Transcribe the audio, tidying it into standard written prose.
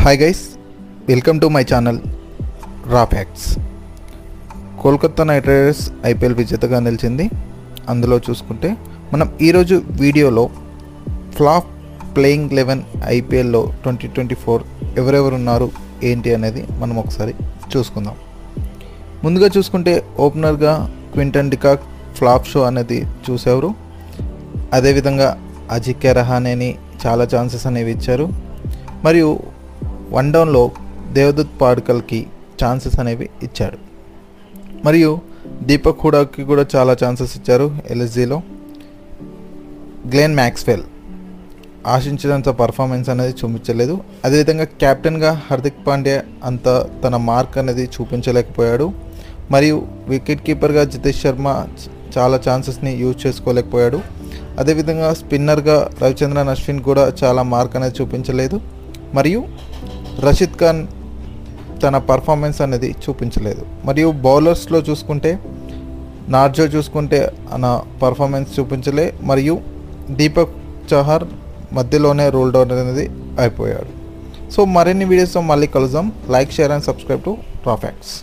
Hi guys, welcome to my channel raw facts. Kolkata Knight Riders IPL విజేతగా నిలిచింది. అందులో చూసుకుంటే మనం ఈరోజు వీడియోలో ఫ్లాప్ ప్లేయింగ్ 11 ఐపీఎల్లో 2024 ఎవరెవరు ఉన్నారు ఏంటి అనేది మనం ఒకసారి చూసుకుందాం. ముందుగా చూసుకుంటే ఓపెనర్గా క్వింటన్ డికాక్ ఫ్లాప్ షో అనేది చూసేవారు. అదేవిధంగా అజింక్య రహానేని చాలా ఛాన్సెస్ అనేవి ఇచ్చారు. మరియు వన్ డౌన్లో దేవదత్ పాడికల్కి ఛాన్సెస్ అనేవి ఇచ్చాడు. మరియు దీపక్ హుడాకి కూడా చాలా ఛాన్సెస్ ఇచ్చారు. ఎల్ఎస్జీలో గ్లెన్ మ్యాక్స్వెల్ ఆశించినంత పర్ఫార్మెన్స్ అనేది చూపించలేదు. అదేవిధంగా కెప్టెన్గా హార్దిక్ పాండ్యా అంత తన మార్క్ అనేది చూపించలేకపోయాడు. మరియు వికెట్ కీపర్గా జితేష్ శర్మ చాలా ఛాన్సెస్ని యూజ్ చేసుకోలేకపోయాడు. అదేవిధంగా స్పిన్నర్గా రవిచంద్రన్ అశ్విన్ కూడా చాలా మార్క్ అనేది చూపించలేదు. మరియు రషీద్ ఖాన్ తన పర్ఫార్మెన్స్ అనేది చూపించలేదు. మరియు బౌలర్స్లో చూసుకుంటే నార్జో చూసుకుంటే అన్న పర్ఫార్మెన్స్ చూపించలే. మరియు దీపక్ చహర్ మధ్యలోనే రూల్ డౌన్ అనేది అయిపోయాడు. సో మరిన్ని వీడియోస్తో మళ్ళీ కలుద్దాం. Like, share and subscribe to రా ఫ్యాక్ట్స్.